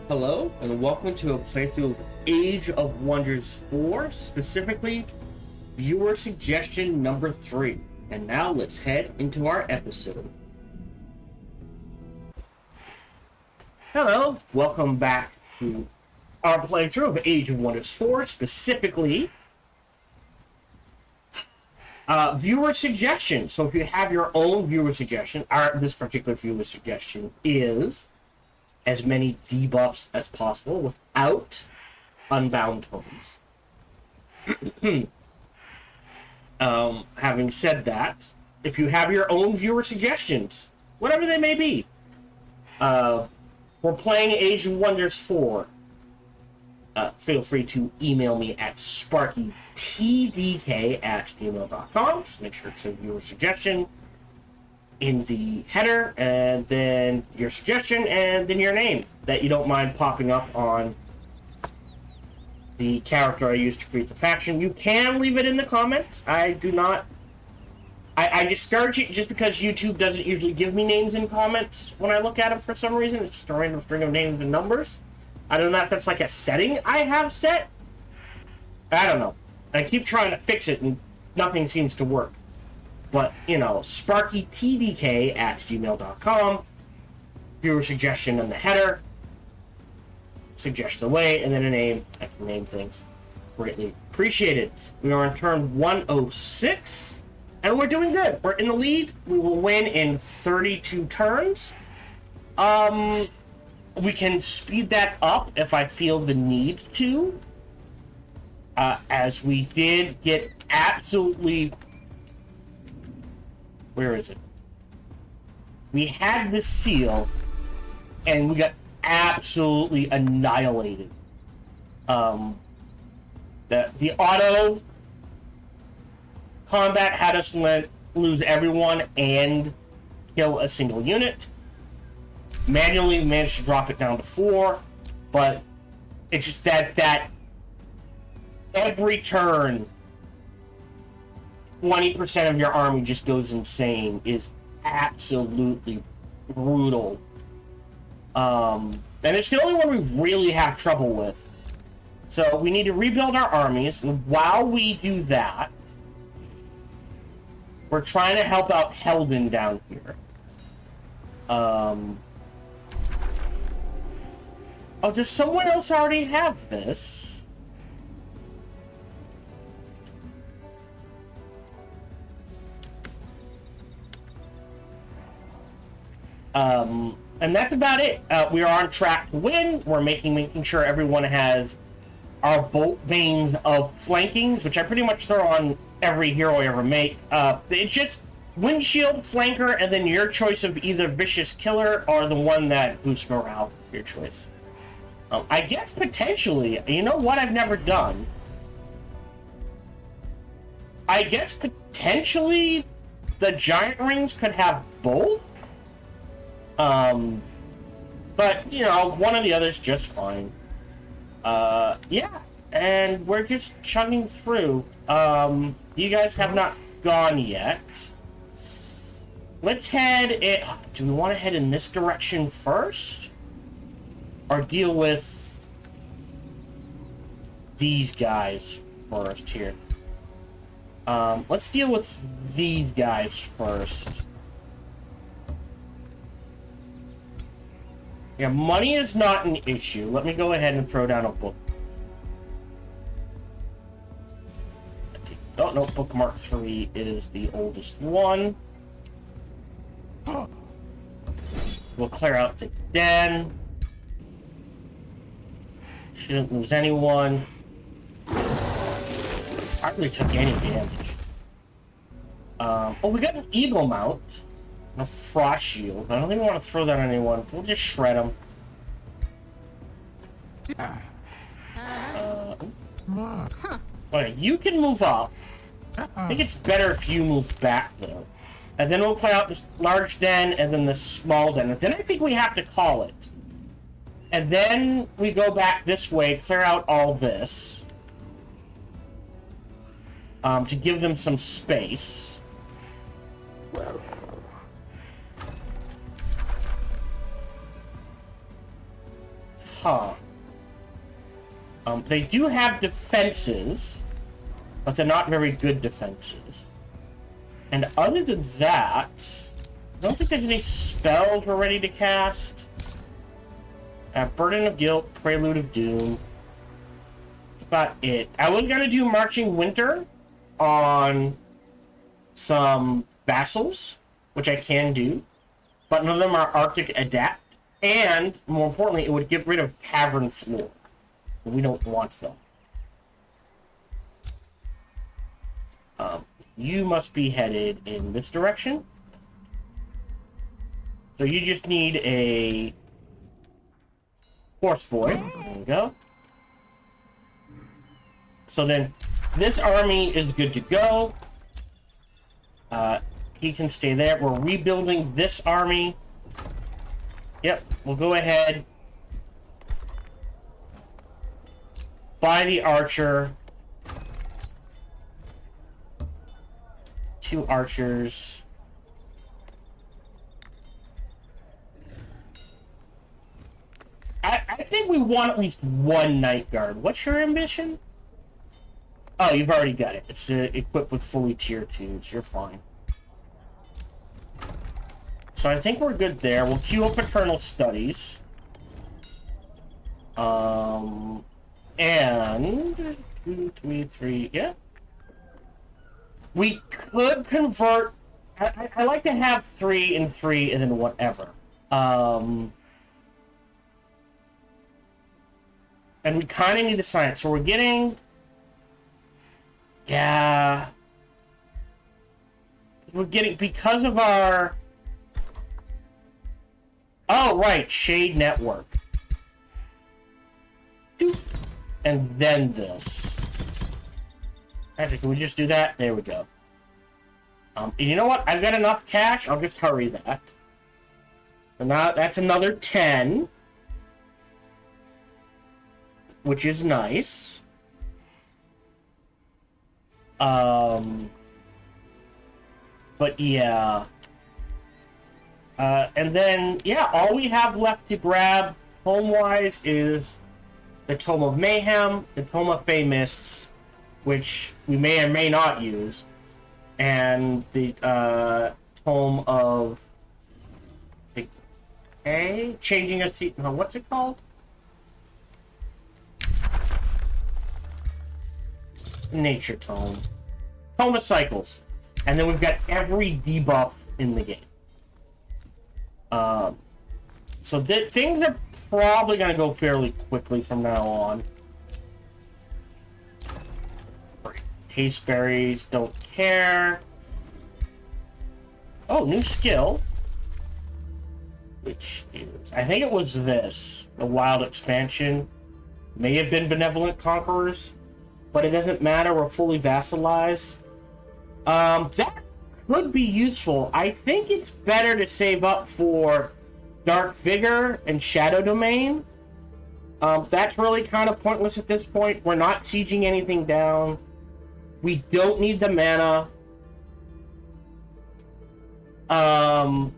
Hello, and welcome to a playthrough of Age of Wonders 4, specifically Viewer Suggestion number 3. And now let's head into our episode. Hello, welcome back to our playthrough of Age of Wonders 4, specifically Viewer Suggestion. So if you have your own viewer suggestion, this particular viewer suggestion is as many debuffs as possible without unbound tones. Having said that, if you have your own viewer suggestions, whatever they may be, for playing Age of Wonders 4, feel free to email me at sparkytdk@gmail.com. Just make sure it's a viewer suggestion in the header, and then your suggestion, and then your name that you don't mind popping up on the character I used to create the faction. You can leave it in the comments. I do not. I discourage it just because YouTube doesn't usually give me names in comments when I look at them for some reason. It's just a random string of names and numbers. I don't know if that's like a setting I have set. I don't know. I keep trying to fix it and nothing seems to work. But, you know, sparkytdk@gmail.com, viewer suggestion in the header, suggest away, and then a name. I can name things. Greatly appreciated. We are on turn 106, and we're doing good. We're in the lead. We will win in 32 turns. We can speed that up if I feel the need to, as we did get absolutely... Where is it? We had the seal, and we got absolutely annihilated. The auto combat had us lose everyone and kill a single unit. Manually, we managed to drop it down to 4, but it's just that every turn 20% of your army just goes insane is absolutely brutal. And it's the only one we really have trouble with. So we need to rebuild our armies, and while we do that, we're trying to help out Helden down here. Oh, does someone else already have this? And that's about it. We are on track to win. We're making sure everyone has our bolt veins of flankings, which I pretty much throw on every hero I ever make. It's just windshield, flanker, and then your choice of either vicious killer or the one that boosts morale. Your choice. I guess potentially, you know what I've never done? I guess potentially the giant rings could have both? But, you know, one of the others just fine. Yeah, and we're just chugging through. You guys have not gone yet. Let's head do we want to head in this direction first? Or deal with these guys first here? Let's deal with these guys first. Yeah, money is not an issue. Let me go ahead and throw down a book. Oh, no, bookmark 3 is the oldest one. We'll clear out the den. Shouldn't lose anyone. Hardly took any damage. Oh, we got an eagle mount. A frost shield. I don't think we want to throw that on anyone. We'll just shred them. Okay, you can move up. I think it's better if you move back, though. And then we'll play out this large den and then this small den. And then I think we have to call it. And then we go back this way, clear out all this. To give them some space. Huh. They do have defenses, but they're not very good defenses. And other than that, I don't think there's any spells we're ready to cast. Burden of Guilt, Prelude of Doom. That's about it. I was going to do Marching Winter on some vassals, which I can do, but none of them are Arctic Adept. And, more importantly, it would get rid of Tavern Floor. We don't want them. You must be headed in this direction. So you just need a horse boy. There you go. So then this army is good to go. He can stay there. We're rebuilding this army. Yep, we'll go ahead. Buy the archer. 2 archers. I think we want at least 1 night guard. What's your ambition? Oh, you've already got it. It's equipped with fully tier 2s. You're fine. So I think we're good there. We'll queue up Paternal Studies. And 2, 3, 3, yeah. We could convert. I like to have 3 and 3 and then whatever. And we kind of need the science, so we're getting. Yeah. We're getting because of our. Oh right, Shade Network. Doop. And then this. Actually, can we just do that? There we go. You know what? I've got enough cash. I'll just hurry that. And now that's another 10. Which is nice. But yeah. And then, yeah, all we have left to grab home-wise is the Tome of Mayhem, the Tome of Fey Mists, which we may or may not use, and the Tome of Decay, Changing a Seat. No, what's it called? Nature Tome. Tome of Cycles. And then we've got every debuff in the game. So things are probably going to go fairly quickly from now on. Haste berries, don't care. Oh, new skill. Which is, I think it was this. The wild expansion. May have been Benevolent Conquerors. But it doesn't matter, we're fully vassalized. That could be useful. I think it's better to save up for Dark Vigor and Shadow Domain. That's really kind of pointless at this point. We're not sieging anything down. We don't need the mana. I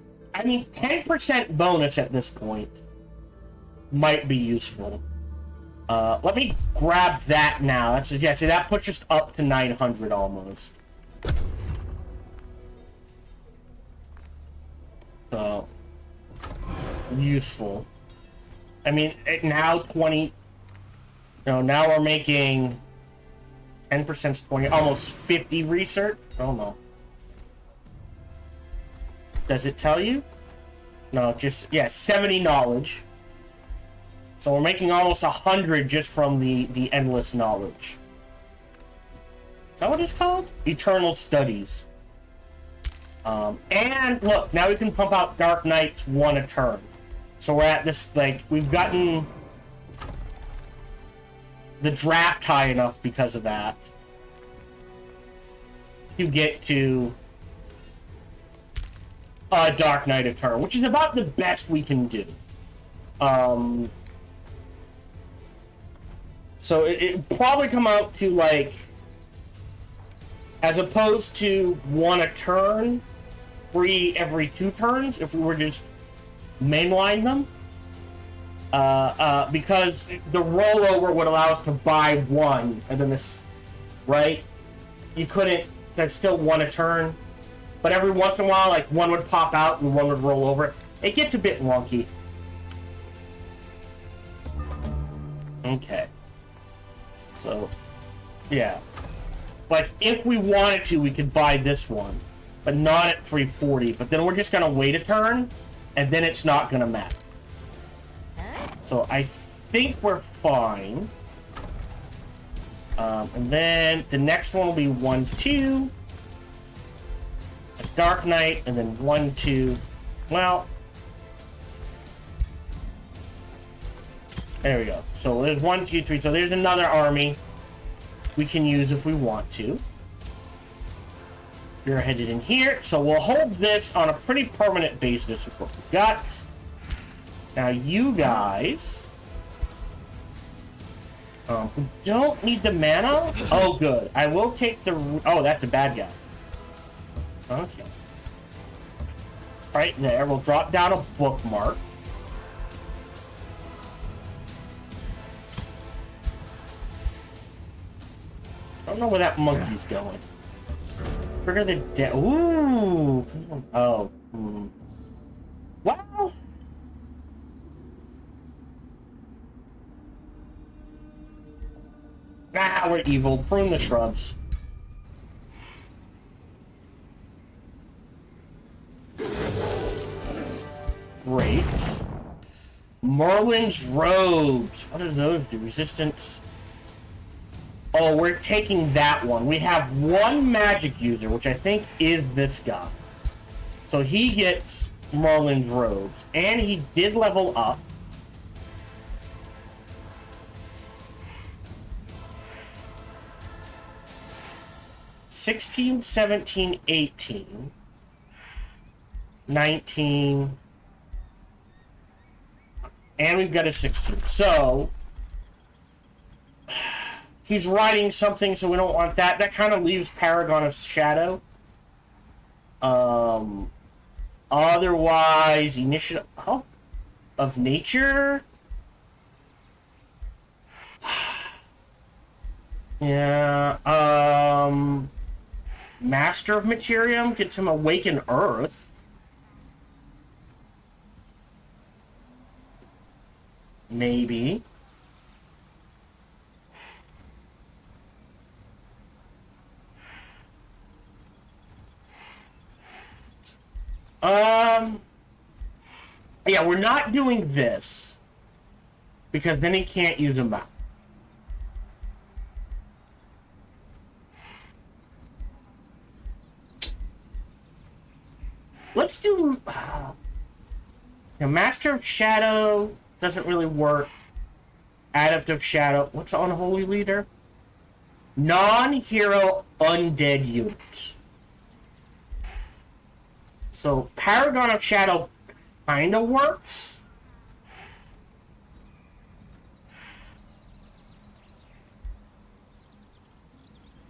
mean, 10% bonus at this point might be useful. Let me grab that now. That's yeah. See, that puts us up to 900 almost. So useful. I mean, now 20. No, now we're making 10% 20, almost 50 research. Oh no. Does it tell you? No, just yeah, 70 knowledge. So we're making almost 100 just from the endless knowledge. Is that what it's called? Eternal Studies. And look, now we can pump out Dark Knights 1 a turn. So we're at this, like, we've gotten the draft high enough because of that to get to a Dark Knight a turn, which is about the best we can do. So it'd probably come out to, like, as opposed to 1 a turn, 3 every 2 turns, if we were just mainline them. Because the rollover would allow us to buy one, and then this, right? You couldn't, that's still one a turn. But every once in a while, like, one would pop out and one would roll over. It gets a bit wonky. Okay. So, yeah. Like, if we wanted to, we could buy this one. But not at 340. But then we're just going to wait a turn, and then it's not going to matter. So I think we're fine. And then the next one will be 1-2. A Dark Knight, and then 1-2. Well, there we go. So there's 1, 2, 3. So there's another army we can use if we want to. You're headed in here. So we'll hold this on a pretty permanent basis with what we've got. Now you guys who don't need the mana. Oh, good. I will take the... Oh, that's a bad guy. Okay. Right there. We'll drop down a bookmark. I don't know where that monkey's going. Trigger the death. Ooh. Oh. Well. Ah, we're evil. Prune the shrubs. Great. Merlin's robes. What do those do? Resistance. Oh, we're taking that one. We have one magic user, which I think is this guy. So he gets Merlin's robes. And he did level up. $16, $17, $18, $19, and we've got a 16. So he's riding something, so we don't want that. That kind of leaves Paragon of Shadow. Otherwise, Initiative of Nature. Yeah. Master of Materium gets him Awaken Earth. Maybe. Yeah, we're not doing this because then he can't use a map. Let's do... Master of Shadow doesn't really work. Adept of Shadow. What's Unholy Leader? Non-hero undead unit. So, Paragon of Shadow kind of works.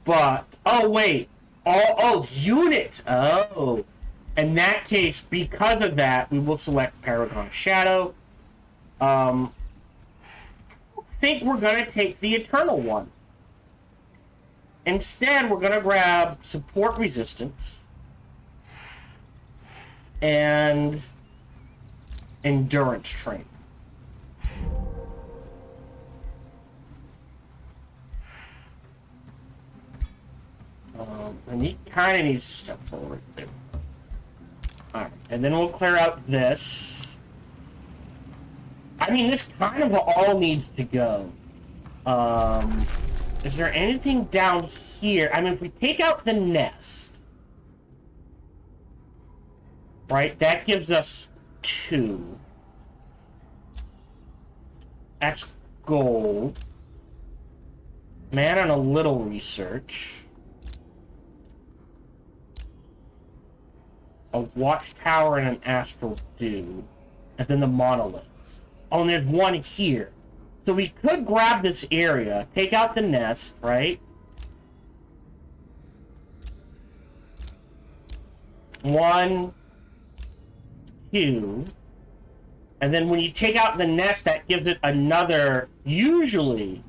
But... Oh, wait. Oh, unit! Oh... In that case, because of that, we will select Paragon of Shadow. I think we're going to take the Eternal one. Instead, we're going to grab Support Resistance and Endurance Train. And he kind of needs to step forward there. Alright, and then we'll clear out this. I mean, this kind of all needs to go. Is there anything down here? I mean, if we take out the nest, right, that gives us 2. That's gold. Man on a little research. A watchtower and an astral dew. And then the monoliths. Oh, and there's one here. So we could grab this area, take out the nest, right? 1, 2. And then when you take out the nest, that gives it another, usually.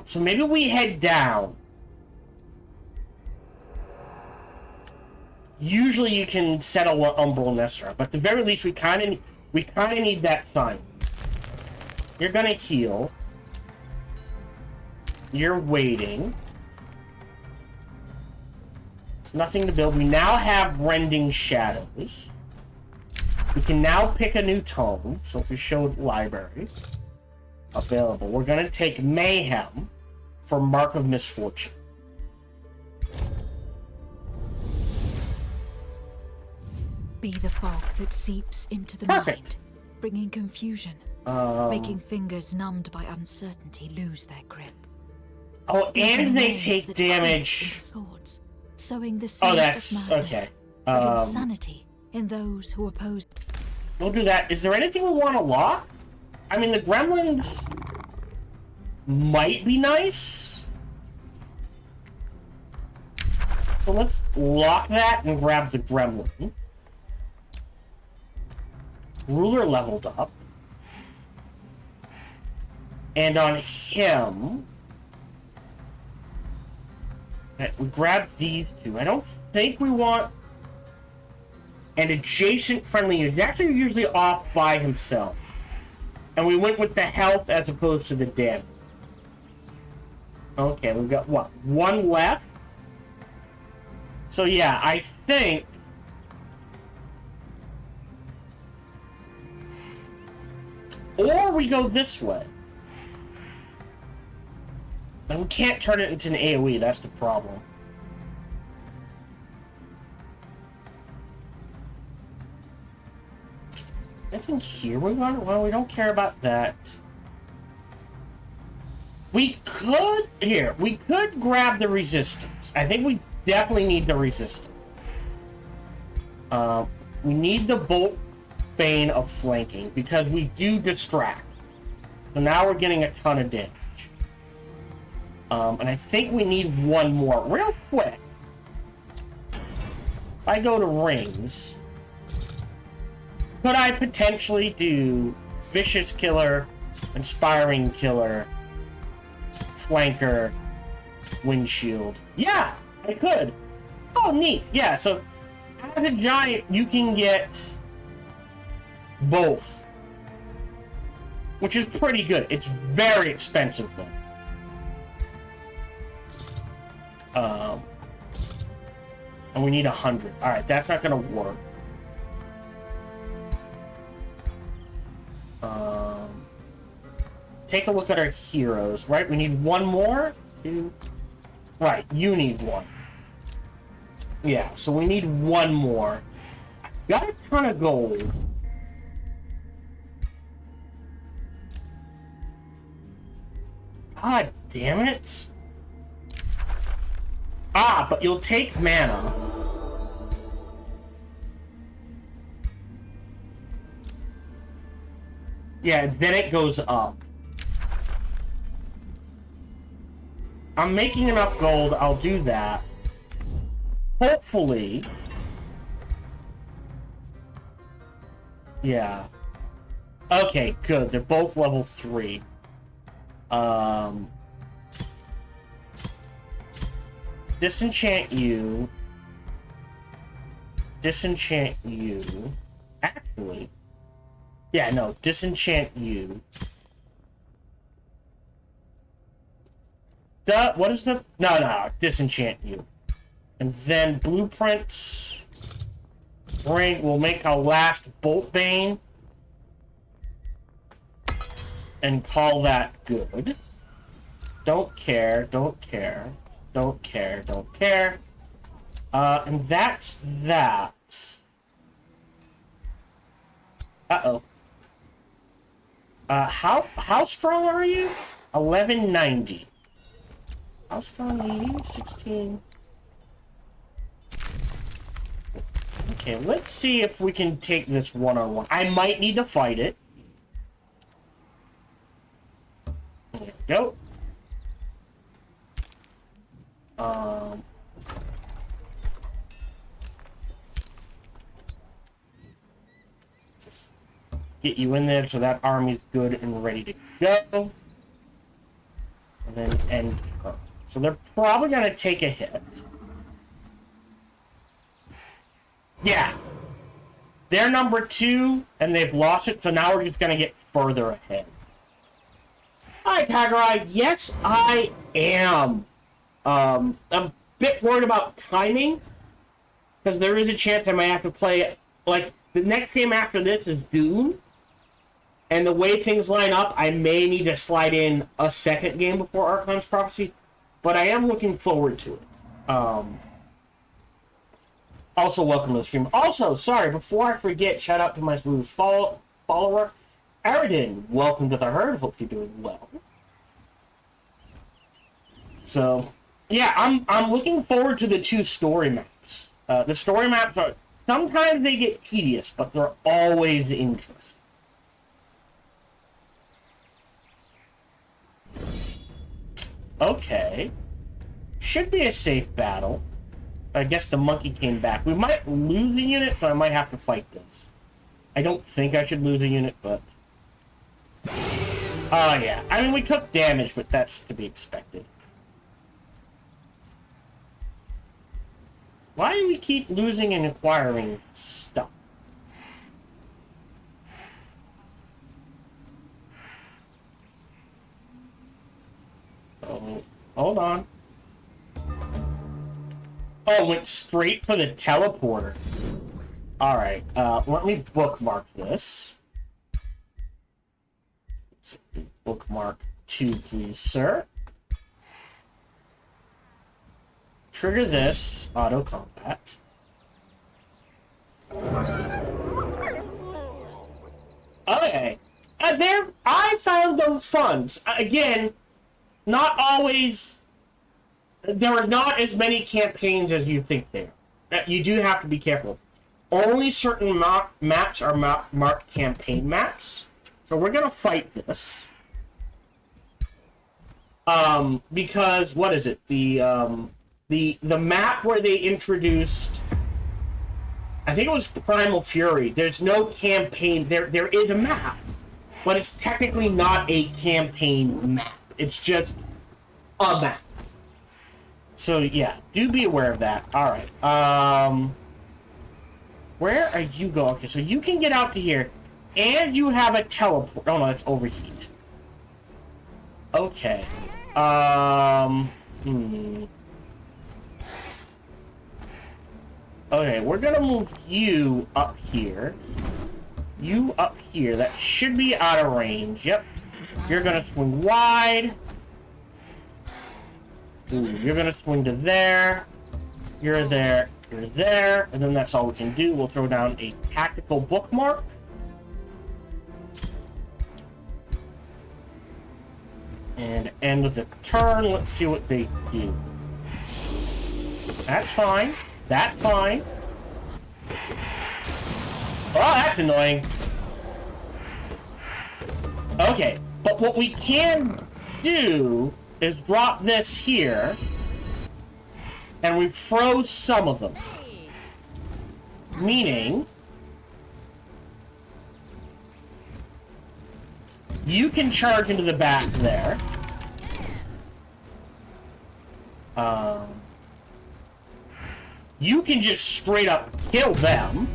So maybe we head down. Usually you can settle an umbral nester, but at the very least we kind of need that sign. You're gonna heal. You're waiting. There's nothing to build. We now have Rending Shadows. We can now pick a new tome. So if we show library available, we're gonna take Mayhem for Mark of Misfortune. Be the fog that seeps into the mind, bringing confusion, making fingers numbed by uncertainty lose their grip. Oh, and they take damage. Thoughts, sowing the seeds of madness, okay. Of insanity in those who oppose. We'll do that. Is there anything we want to lock? I mean, the gremlins might be nice. So let's lock that and grab the gremlin. Ruler leveled up. And on him... we grab these two. I don't think we want an adjacent friendly unit. He's actually usually off by himself. And we went with the health as opposed to the damage. Okay, we've got, what, one left? So yeah, I think... Or we go this way. And we can't turn it into an AoE, that's the problem. Anything here we want? Well, we don't care about that. We could grab the resistance. I think we definitely need the resistance. We need the Bolt Bane of flanking because we do distract. So now we're getting a ton of damage. And I think we need one more. Real quick. If I go to rings, could I potentially do Vicious Killer, Inspiring Killer, Flanker, Windshield? Yeah, I could. Oh, neat. Yeah, so as a giant, you can get both, which is pretty good. It's very expensive, though. And we need 100. Alright, that's not gonna work. Take a look at our heroes, right? We need one more? Two. Right, you need one. Yeah, so we need one more. Got a ton of gold. God damn it. Ah, but you'll take mana. Yeah, then it goes up. I'm making enough gold, I'll do that. Hopefully. Yeah. Okay, good. They're both level 3. Disenchant you. Disenchant you. Actually. Yeah, no. Disenchant you. What is the... No. Disenchant you. And then blueprints. Ring will make our last Bolt Bane. And call that good. Don't care. Don't care. Don't care. Don't care. And that's that. Uh-oh. How strong are you? 1190. How strong are you? 16. Okay, let's see if we can take this one-on-one. I might need to fight it. There we go. Just get you in there so that army's good and ready to go. And then end turn. So they're probably going to take a hit. Yeah. They're number 2, and they've lost it, so now we're just going to get further ahead. Hi, Tiger-Eye. Yes, I am. I'm a bit worried about timing, because there is a chance I might have to play it. Like, the next game after this is Dune, and the way things line up, I may need to slide in a second game before Archon's Prophecy, but I am looking forward to it. Also, welcome to the stream. Also, sorry, before I forget, shout out to my smooth follower, Aridin. Welcome to the herd. Hope you're doing well. So, yeah, I'm looking forward to the 2 story maps. The story maps are sometimes they get tedious, but they're always interesting. Okay, should be a safe battle. I guess the monkey came back. We might lose a unit, so I might have to fight this. I don't think I should lose a unit, but... Oh, yeah. I mean, we took damage, but that's to be expected. Why do we keep losing and acquiring stuff? Oh, hold on. Oh, went straight for the teleporter. Alright, let me bookmark this. Bookmark 2, please, sir. Trigger this, auto combat. Okay. There, I found them fun. Again, not always... There are not as many campaigns as you think there. You do have to be careful. Only certain maps are marked campaign maps. So we're gonna fight this. Because what is it? The map where they introduced, I think it was Primal Fury. There's no campaign. There is a map, but it's technically not a campaign map. It's just a map. So, yeah, do be aware of that. Alright, where are you going? Okay, so you can get out to here, and you have a teleport. Oh, no, that's overheat. Okay. Okay, we're gonna move you up here. You up here. That should be out of range. Yep. You're gonna swing wide. Ooh, you're gonna swing to there. You're there. You're there. And then that's all we can do. We'll throw down a tactical bookmark. And end of the turn. Let's see what they do. That's fine. That's fine. Oh, that's annoying. Okay, but what we can do is drop this here, and we froze some of them. Meaning, you can charge into the back there. You can just straight up kill them.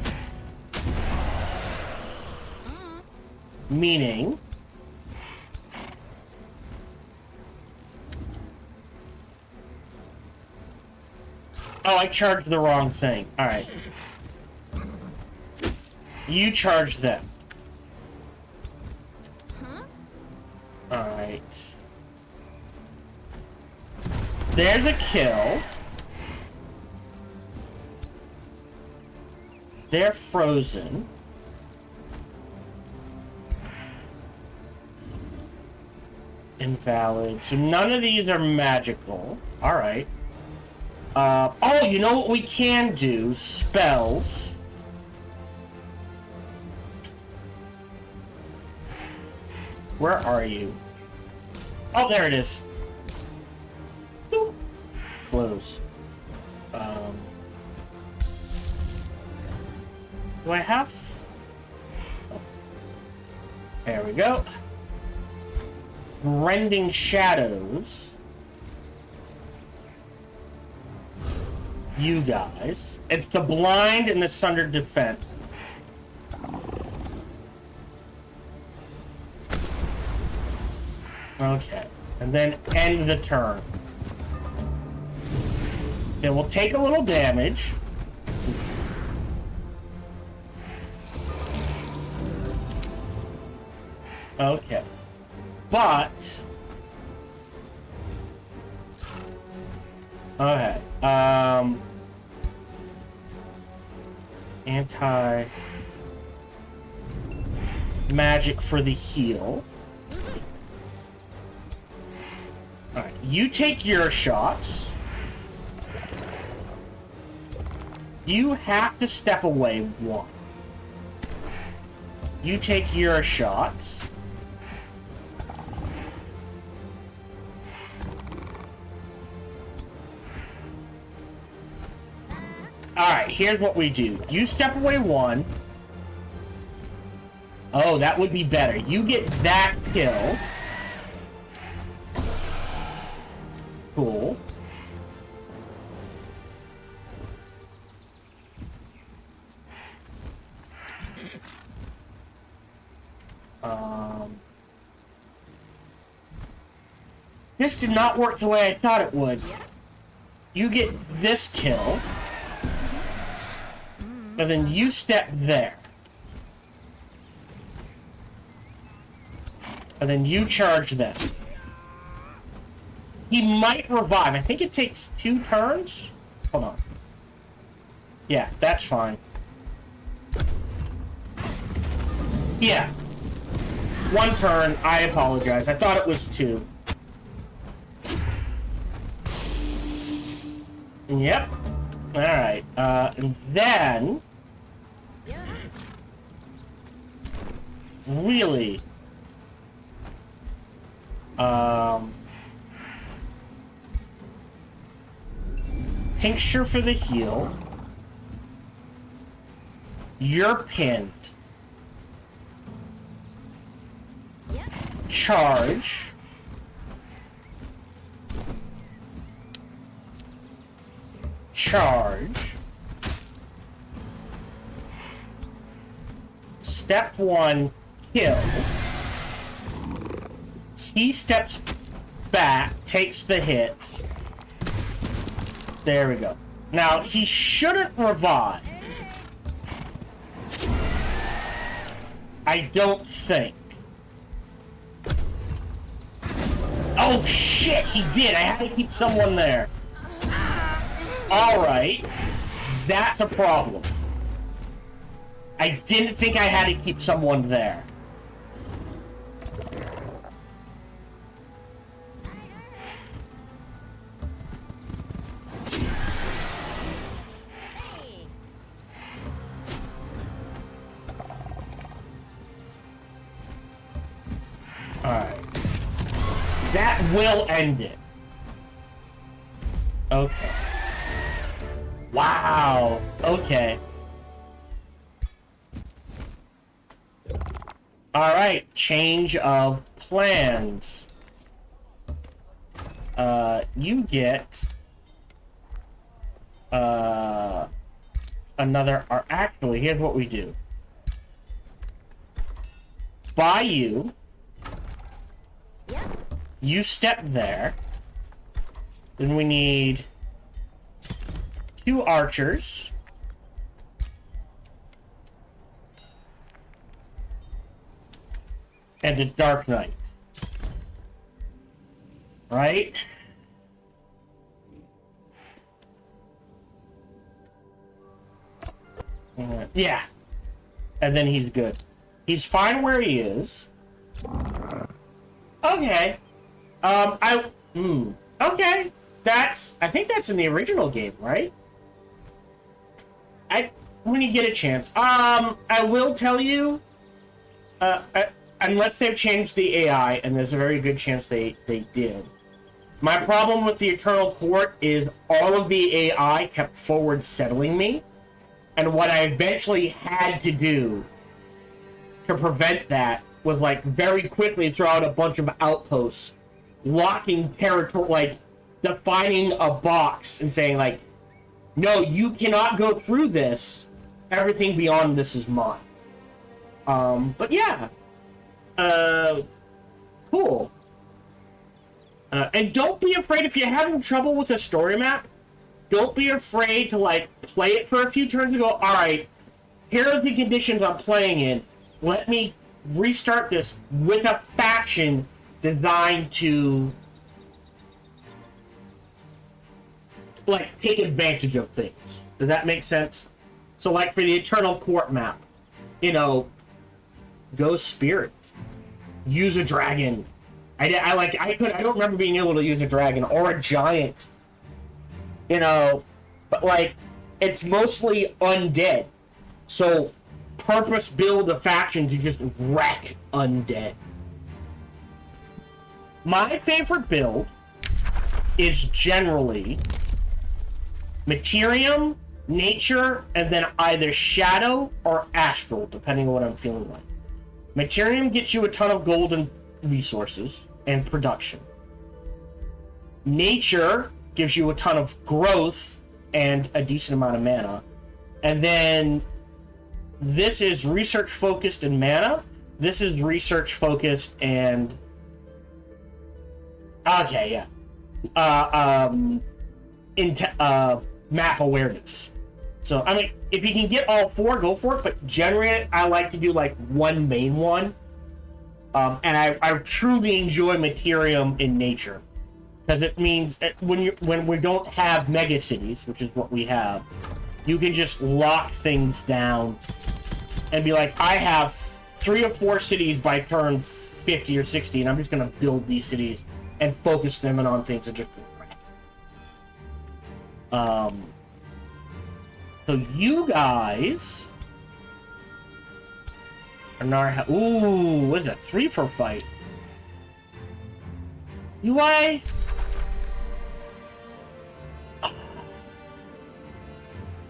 Meaning, oh, I charged the wrong thing. Alright. You charge them. Alright. There's a kill. They're frozen. Invalid. So none of these are magical. Alright. Oh, you know what we can do? Spells. Where are you? Oh, there it is. Boop. Close. Do I have... There we go. Rending shadows. You guys. It's the blind and the sundered defense. Okay. And then end the turn. It will take a little damage. Okay. But... Okay. Anti... magic for the heal. Alright, you take your shots. You have to step away one. You take your shots. Alright, here's what we do. You step away one. Oh, that would be better. You get that kill. Cool. This did not work the way I thought it would. You get this kill. And then you step there. And then you charge them. He might revive. I think it takes 2 turns. Hold on. Yeah, that's fine. Yeah. 1 turn. I apologize. I thought it was 2. Yep. Alright. And then... Really... Tincture for the heal. You're pinned. Charge. Charge. Step 1, kill. He steps back, takes the hit. There we go. Now, he shouldn't revive. I don't think. Oh, shit, he did. I had to keep someone there. Alright. That's a problem. I didn't think I had to keep someone there. Alright. That will end it. Okay. Wow. Okay. Alright. Change of plans. You get... another... Actually, here's what we do. By you... You step there. Then we need 2 archers. And a Dark Knight. Right? Yeah. And then he's good. He's fine where he is. Okay. Okay. I think that's in the original game, right? When you get a chance. I will tell you, unless they've changed the AI, and there's a very good chance they did. My problem with the Eternal Court is all of the AI kept forward settling me, and what I eventually had to do to prevent that was like very quickly throw out a bunch of outposts, locking territory, like defining a box and saying like, no, you cannot go through this. Everything beyond this is mine. But yeah, cool. And don't be afraid if you're having trouble with a story map. Don't be afraid to like play it for a few turns and go, all right, here are the conditions I'm playing in. Let me restart this with a faction designed to like take advantage of things. Does that make sense? So like for the Eternal Court map, you know, go spirit, use a dragon. I don't remember being able to use a dragon or a giant, you know, but like it's mostly undead. So purpose build a faction to just wreck undead. My favorite build is generally Materium, Nature, and then either Shadow or Astral, depending on what I'm feeling like. Materium gets you a ton of gold and resources and production. Nature gives you a ton of growth and a decent amount of mana. And then this is research focused and mana. This is research focused and okay, yeah. Map awareness. So I mean, if you can get all four, go for it. But generally, I like to do like one main one. And I truly enjoy Materium in Nature because it means when we don't have mega cities, which is what we have, you can just lock things down and be like, I have 3 or 4 cities by turn 50 or 60, and I'm just going to build these cities and focus them in on things that just so you guys are not ooh, what is that? 3 for fight. UI.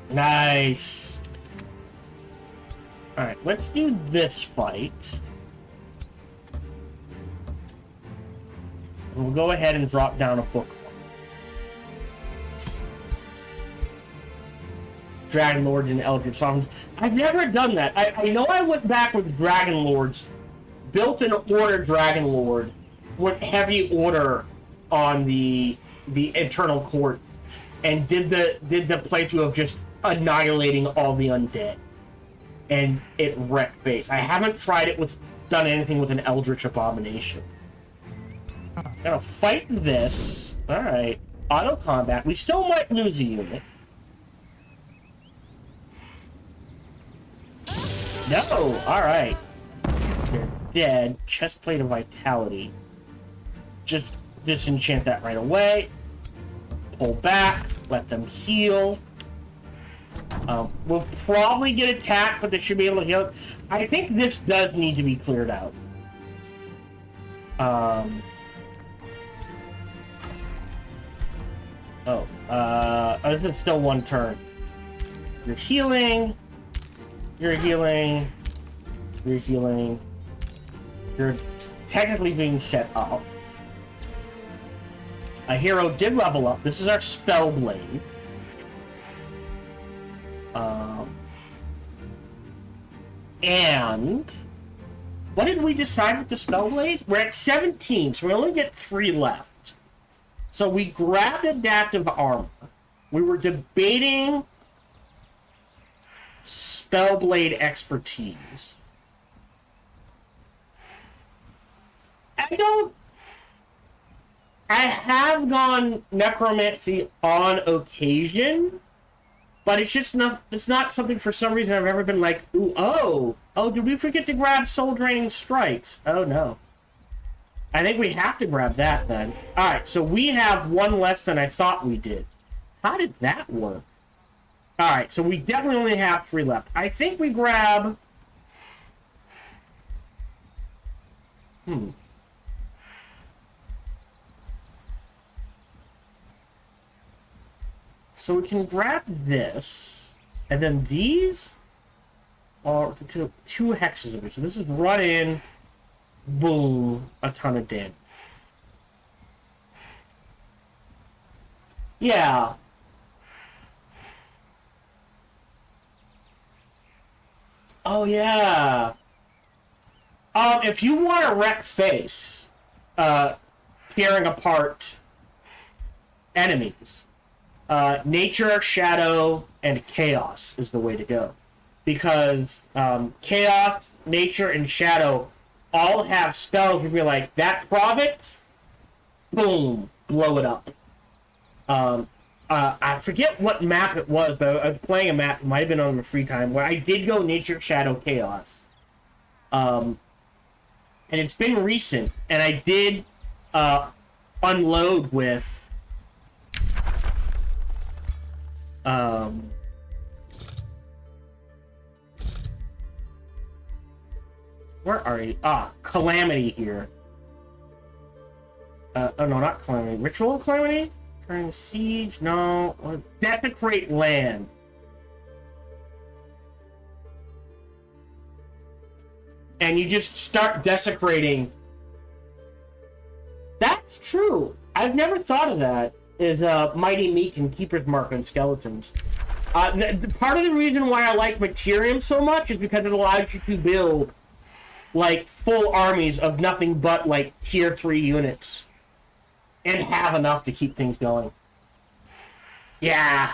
Nice. All right, let's do this fight. And we'll go ahead and drop down a book. Dragon Lords and Eldritch Sovereigns. I've never done that. I know I went back with Dragon Lords, built an order Dragon Lord, with heavy order on the Eternal Court, and did the playthrough of just annihilating all the undead, and it wrecked face. I haven't tried it with done anything with an Eldritch Abomination. Gonna fight this. All right, auto combat. We still might lose a unit. No! Alright. You're dead. Chestplate of Vitality. Just disenchant that right away. Pull back. Let them heal. We'll probably get attacked, but they should be able to heal. I think this does need to be cleared out. This is still one turn. You're healing. You're healing. You're healing. You're technically being set up. A hero did level up. This is our Spellblade. And what did we decide with the Spellblade? We're at 17, so we only get 3 left. So we grabbed Adaptive Armor. We were debating Spellblade Expertise. I have gone Necromancy on occasion, but it's just not. It's not something for some reason I've ever been like, ooh, oh, did we forget to grab Soul Draining Strikes? Oh no. I think we have to grab that then. All right, so we have 1 less than I thought we did. How did that work? All right, so we definitely only have 3 left. I think we grab. So we can grab this, and then these are 2 hexes of it. So this is run in, boom, a ton of damage. Yeah. Oh, yeah. If you want to wreck face, tearing apart enemies, nature, shadow, and chaos is the way to go. Because chaos, nature, and shadow all have spells where you're like, that province, boom, blow it up. I forget what map it was, but I was playing a map, it might have been on my free time, where I did go nature, shadow, chaos. And it's been recent, and I did unload with where are you? Calamity here. Oh no, not Calamity. Ritual Calamity? Turn siege? No. Desecrate land. And you just start desecrating. That's true. I've never thought of that. Is Mighty Meek and Keeper's Mark on skeletons. Part of the reason why I like Materium so much is because it allows you to build like full armies of nothing but like tier 3 units and have enough to keep things going. Yeah.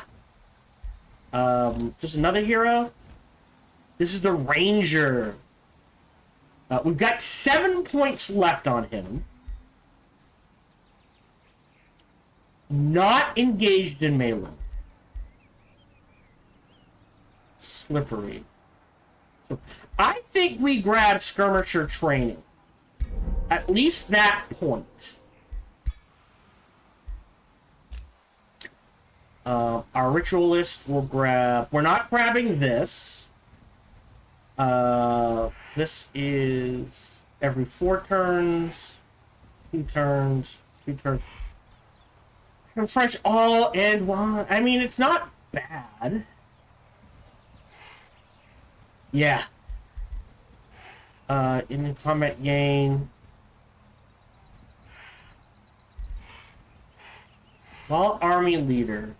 Just another hero. This is the Ranger. We've got 7 points left on him. Not engaged in melee. Slippery. So I think we grab skirmisher training. At least that point. Our ritualist will grab... We're not grabbing this. This is every 4 turns. 2 turns. 2 turns. Refresh all and one. I mean, it's not bad. Yeah. In the combat gain. Small army leader.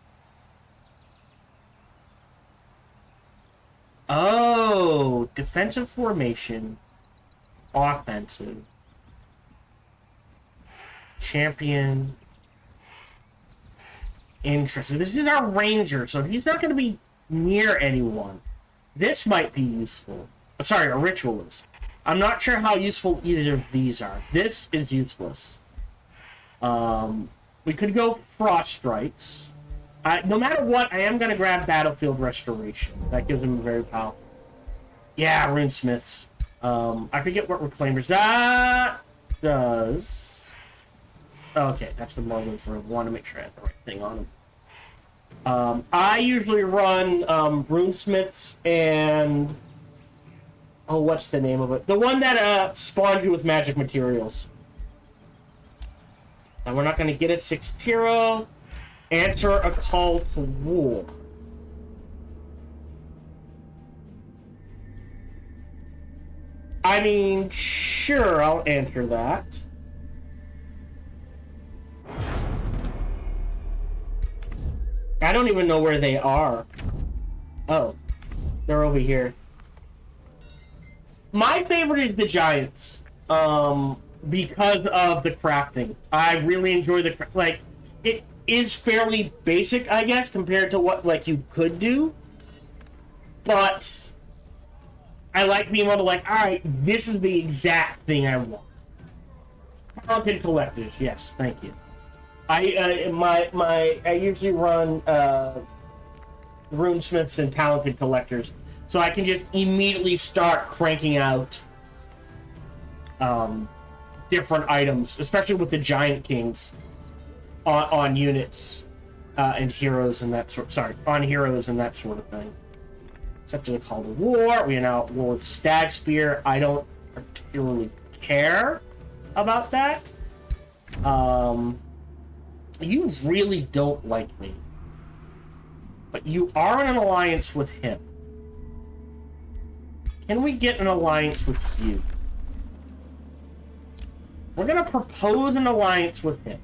Oh, defensive formation. Offensive. Champion. Interesting. This is our ranger, so he's not going to be near anyone. This might be useful. Sorry, a ritualist. I'm not sure how useful either of these are. This is useless. We could go frost strikes. No matter what, I am going to grab battlefield restoration. That gives him a very powerful. Yeah, runesmiths. I forget what reclaimers that does. Okay, that's the Marlin's room. I want to make sure I have the right thing on him. I usually run runesmiths and... Oh, what's the name of it? The one that spawns you with magic materials. And we're not going to get a 6th hero. Answer a call to war. I mean, sure, I'll answer that. I don't even know where they are. Oh, they're over here. My favorite is the giants, because of the crafting. I really enjoy the like. It is fairly basic, I guess, compared to what like you could do. But I like being able to like, all right, this is the exact thing I want. Talented collectors, yes, thank you. I usually run runesmiths and talented collectors, so I can just immediately start cranking out different items, especially with the giant kings on units and heroes and that sort. Sorry, on heroes and that sort of thing. Except for the call to war, we are now at war with Stag Spear. I don't particularly care about that. You really don't like me. But you are in an alliance with him. Can we get an alliance with you? We're gonna propose an alliance with him.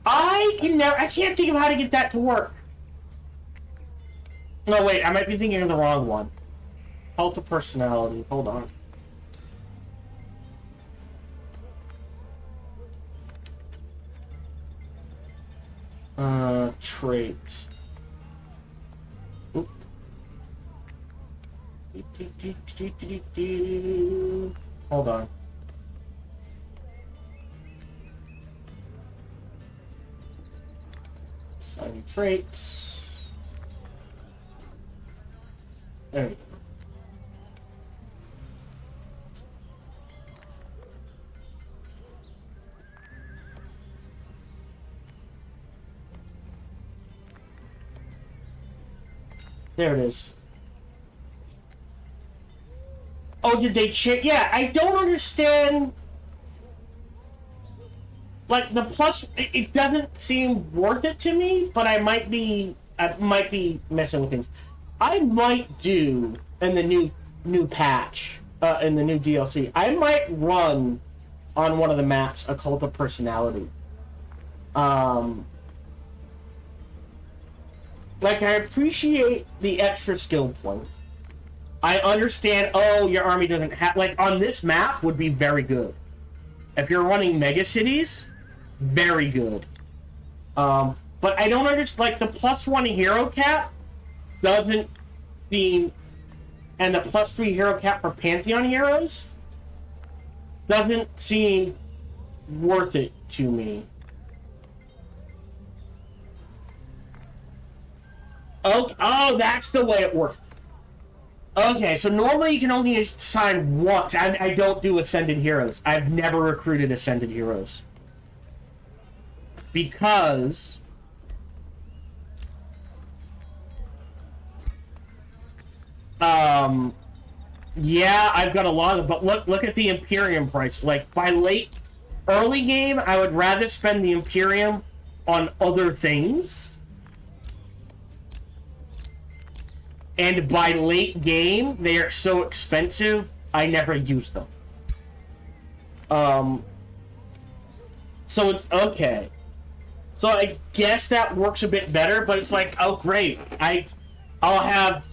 I can't think of how to get that to work. No, wait, I might be thinking of the wrong one. Cult of personality, hold on. Trait. Oop. Hold on. Sign traits. There we go. There it is. Oh, did they change? Yeah, I don't understand. Like, the plus, it doesn't seem worth it to me, but I might be messing with things. I might do, in the new patch, in the new DLC, I might run on one of the maps a Cult of Personality. Like, I appreciate the extra skill points. I understand, oh, your army doesn't have... Like, on this map would be very good. If you're running mega cities, very good. But I don't understand... Like, the +1 hero cap doesn't seem... And the +3 hero cap for Pantheon heroes doesn't seem worth it to me. Oh, that's the way it works. Okay, so normally you can only assign once. I don't do Ascended Heroes. I've never recruited Ascended Heroes. Because... yeah, I've got a lot of... But look at the Imperium price. Like, by early game, I would rather spend the Imperium on other things. And by late game, they are so expensive, I never use them. So it's okay. So I guess that works a bit better, but it's like, oh great, I'll have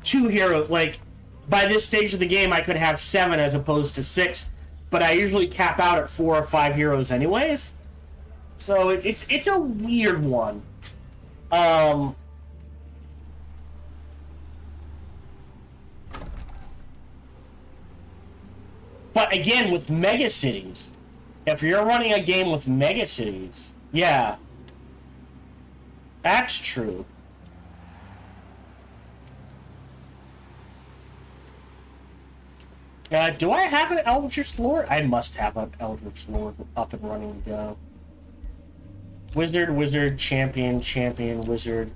2 heroes. Like, by this stage of the game, I could have 7 as opposed to 6, but I usually cap out at 4 or 5 heroes anyways. So it's a weird one. But again, with mega cities, if you're running a game with mega cities, yeah, that's true. Do I have an Eldritch Lord? I must have an Eldritch Lord up and running to go. Wizard, champion, wizard.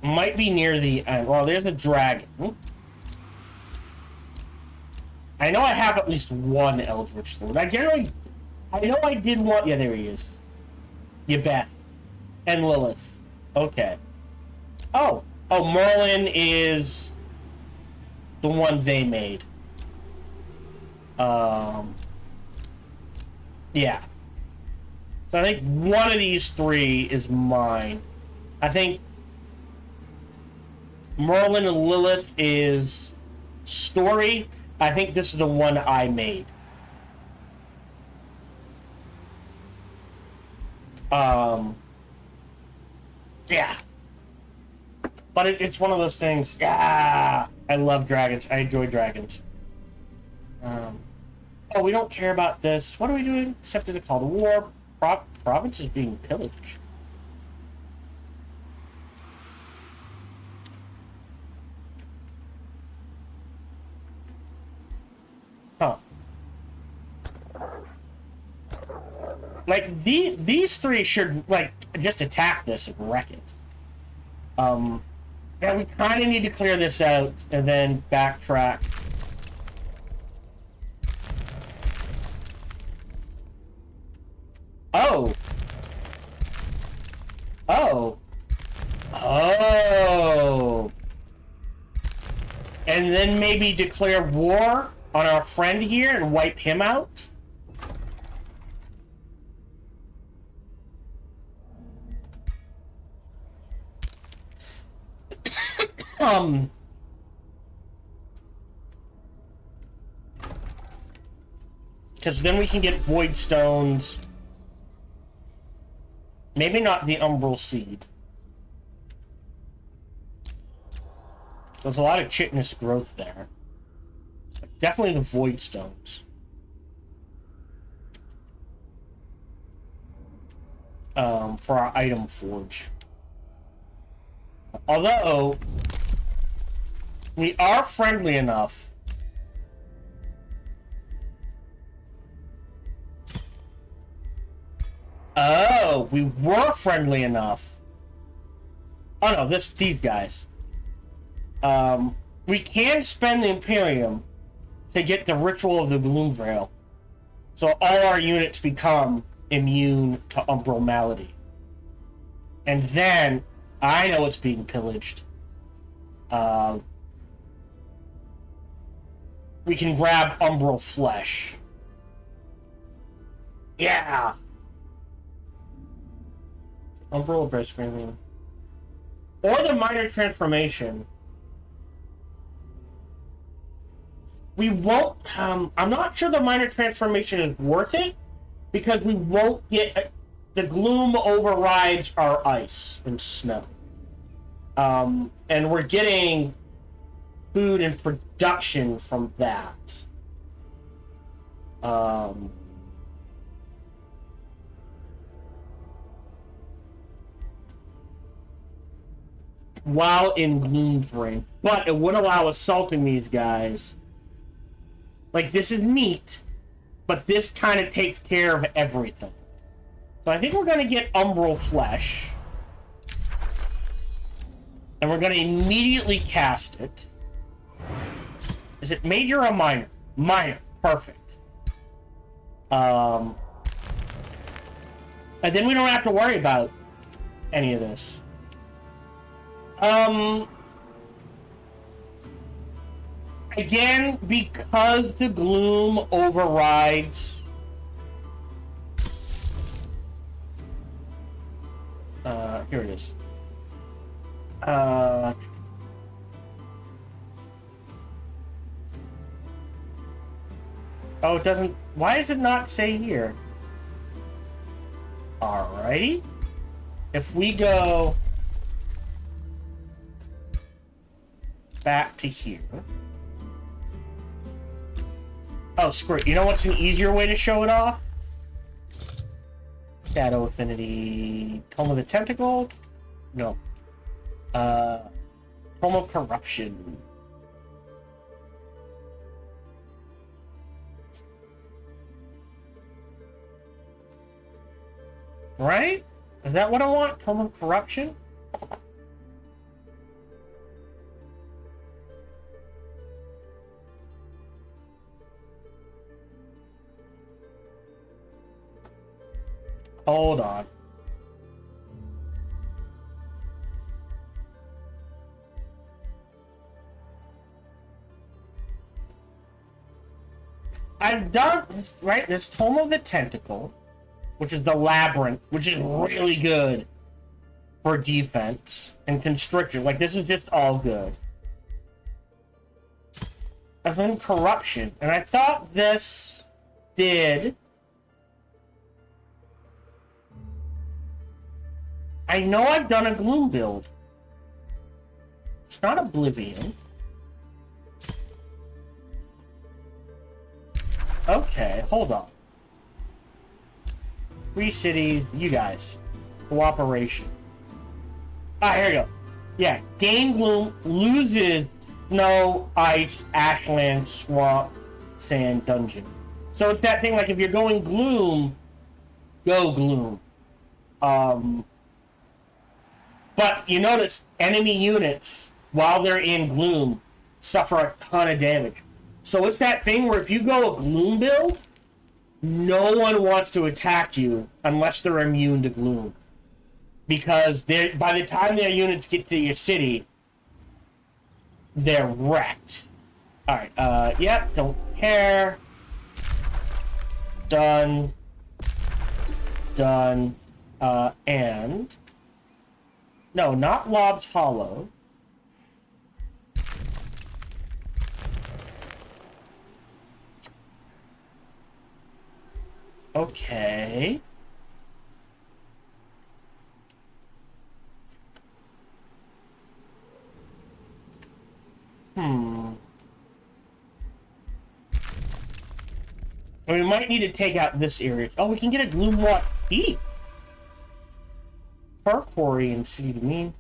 Might be near the end. Well, there's a dragon. I know I have at least one Eldritch Lord. I know I did one. Yeah, there he is. Yabeth. And Lilith. Okay. Oh, Merlin is the one they made. Yeah. So I think one of these 3 is mine. I think Merlin and Lilith is story. I think this is the one I made. Yeah. But it's one of those things. Yeah, I love dragons. I enjoy dragons. Oh, we don't care about this. What are we doing? Accepted a call to war. Province is being pillaged. Huh. Like, these 3 should, like, just attack this and wreck it. Yeah, we kind of need to clear this out and then backtrack. Oh. And then maybe declare war on our friend here and wipe him out. Because then we can get void stones. Maybe not the umbral seed. There's a lot of chitinous growth there. But definitely the void stones. For our item forge. Although we are friendly enough. Oh, we were friendly enough. Oh no, these guys. We can spend the Imperium to get the Ritual of the Gloom Veil. So all our units become immune to Umbral Malady. And then, I know it's being pillaged. We can grab Umbral Flesh. Yeah! Umbral Breast Premium. Or the Minor Transformation. We won't, I'm not sure the Minor Transformation is worth it, because we won't get, the Gloom overrides our ice and snow. And we're getting food and production from that. While in Gloom Terrain. But it would allow assaulting these guys. Like, this is neat, but this kind of takes care of everything. So I think we're going to get Umbral Flesh. And we're going to immediately cast it. Is it major or minor? Minor. Perfect. And then we don't have to worry about any of this. Again, because the Gloom overrides... here it is. Oh, it doesn't... Why does it not say here? Alrighty. If we go... back to here... Oh, screw it. You know what's an easier way to show it off? Shadow Affinity... Tome of the Tentacle? No. Tome of Corruption. Right? Is that what I want? Tome of Corruption? Hold on. I've done this, right? This Tome of the Tentacle, which is the Labyrinth, which is really good for defense and Constrictor. Like, this is just all good. And then Corruption. And I thought this did... I know I've done a Gloom build. It's not Oblivion. Okay, hold on. 3 cities, you guys. Cooperation. Ah, here we go. Yeah, gain Gloom, loses snow, ice, ashland, swamp, sand, dungeon. So it's that thing, like, if you're going Gloom, go Gloom. But you notice enemy units, while they're in Gloom, suffer a ton of damage. So it's that thing where if you go a Gloom build, no one wants to attack you unless they're immune to Gloom. Because by the time their units get to your city, they're wrecked. Alright, yep, don't care. Done. Done. And... No, not Lob's Hollow. Okay. We might need to take out this area. Oh, we can get a Gloomwatch Peak. Fur Quarry and City Domain.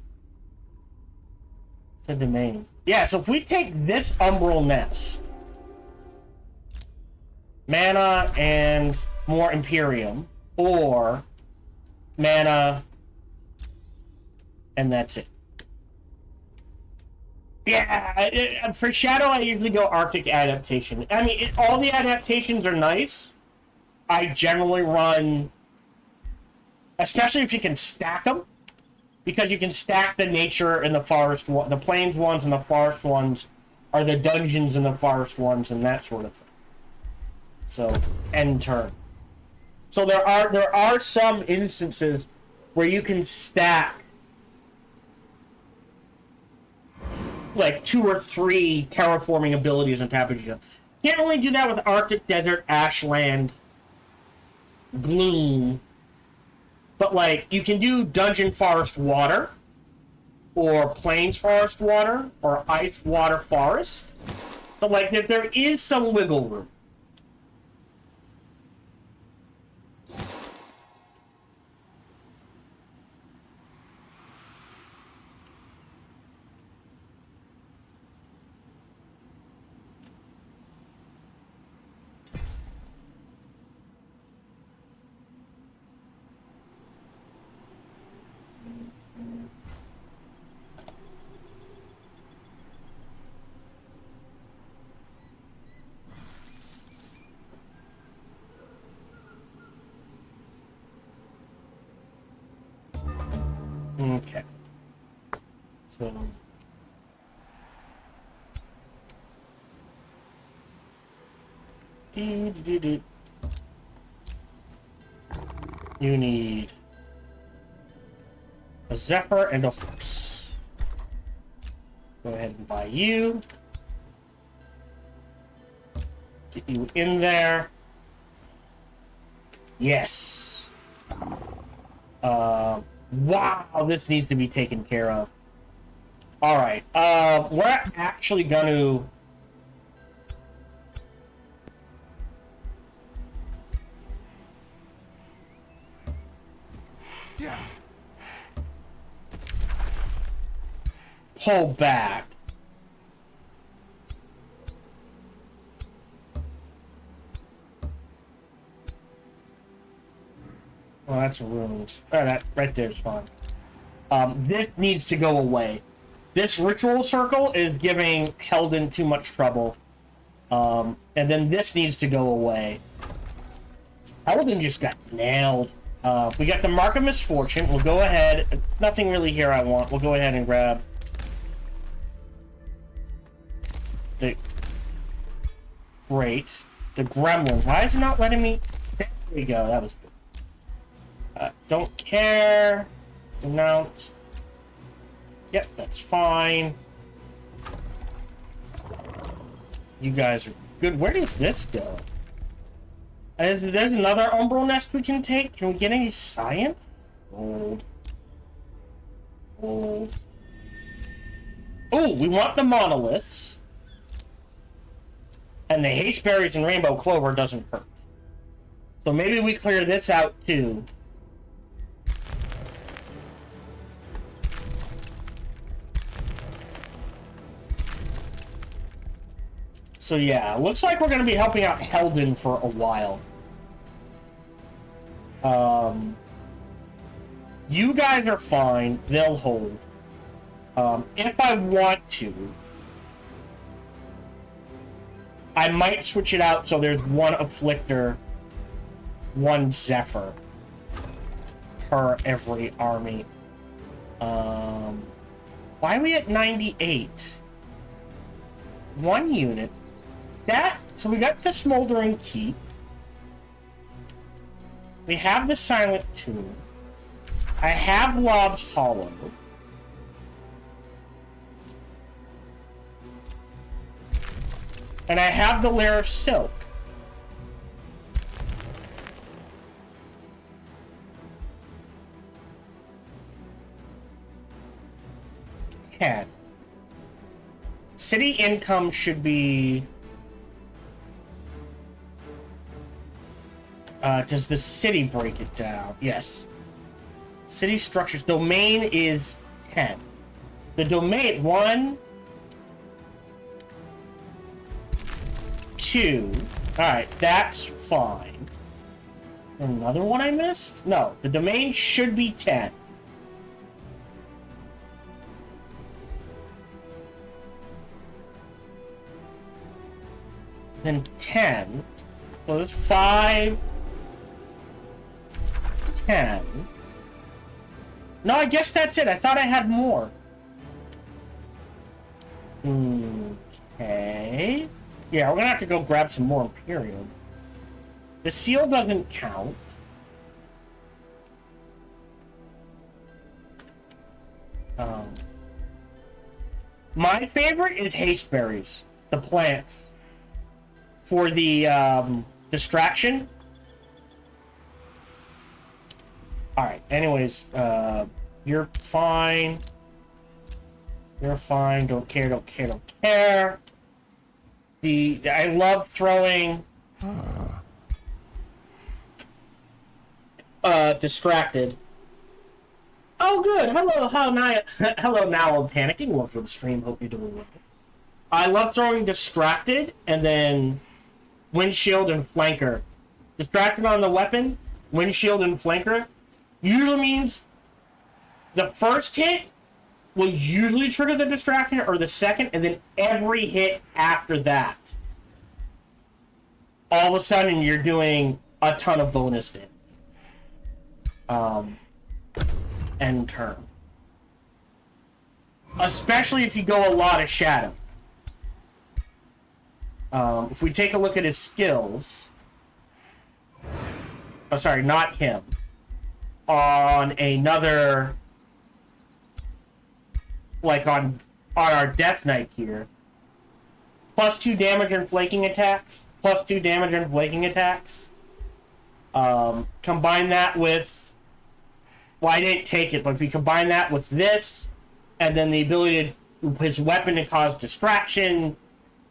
It's a domain. Yeah, so if we take this Umbral Nest, mana and more Imperium, or mana, and that's it. Yeah, for Shadow, I usually go Arctic Adaptation. I mean, all the adaptations are nice. I generally run, especially if you can stack them, because you can stack the nature and the forest, the plains ones and the forest ones are the dungeons and the forest ones and that sort of thing. So, end turn. So there are some instances where you can stack like 2 or 3 terraforming abilities on top of each other. Can't only do that with Arctic Desert, Ashland, Gloom, but like you can do Dungeon Forest Water, or Plains Forest Water, or Ice Water Forest. So like there is some wiggle room. Okay. So you need a Zephyr and a horse. Go ahead and buy you. Get you in there. Yes. Wow, this needs to be taken care of. Alright, we're actually gonna... pull back. Oh, that's ruined. Oh, that right there is fine. This needs to go away. This ritual circle is giving Helden too much trouble. And then this needs to go away. Helden just got nailed. We got the Mark of Misfortune. We'll go ahead. Nothing really here I want. We'll go ahead and grab the... Great. The Gremlin. Why is it not letting me... There we go. That was good. Don't care. Denounce. Yep, that's fine. You guys are good. Where does this go? There's another Umbral Nest we can take. Can we get any science? Gold. Gold. Oh, we want the monoliths. And the hasteberries and rainbow clover doesn't hurt. So maybe we clear this out too. So yeah, looks like we're going to be helping out Helden for a while. You guys are fine. They'll hold. If I want to, I might switch it out so there's one Afflictor, one Zephyr per every army. Why are we at 98? 1 unit. So we got the Smoldering Keep. We have the Silent Tomb. I have Lob's Hollow. And I have the Lair of Silk. City income should be... does the city break it down? Yes. City structures. Domain is 10. The domain... 1... 2. Alright, that's fine. Another one I missed? No, the domain should be 10. Then 10. So it's 5, 10. No, I guess that's it. I thought I had more. Okay. Yeah, we're gonna have to go grab some more Imperium. The seal doesn't count. My favorite is hasteberries, the plants. For the distraction. Alright, anyways, you're fine. You're fine. Don't care, don't care, don't care. I love throwing distracted. Oh good. Hello, hello now I'm panicking. Welcome to the stream. Hope you're doing well. I love throwing distracted and then windshield and flanker. Distracted on the weapon, windshield and flanker usually means the first hit will usually trigger the distraction, or the second, and then every hit after that, all of a sudden you're doing a ton of bonus damage. End turn. Especially if you go a lot of shadow. If we take a look at his skills... Oh, sorry, not him. On another... Like on our Death Knight here. +2 damage and flanking attacks. +2 damage and flanking attacks. Combine that with... Well, I didn't take it, but if you combine that with this, and then the ability to... His weapon to cause distraction...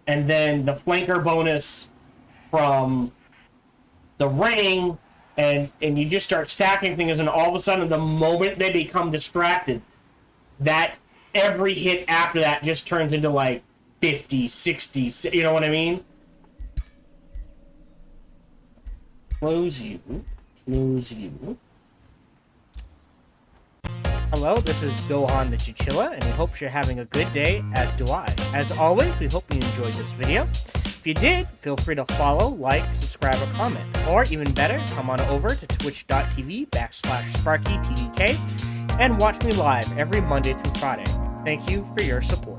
And then the flanker bonus from the ring, and you just start stacking things, and all of a sudden, the moment they become distracted, that every hit after that just turns into like 50, 60, you know what I mean? Close you. Close you. Hello, this is Gohan the Chinchilla, and we hope you're having a good day, as do I. As always, we hope you enjoyed this video. If you did, feel free to follow, like, subscribe, or comment. Or, even better, come on over to twitch.tv/SparkyTDK and watch me live every Monday through Friday. Thank you for your support.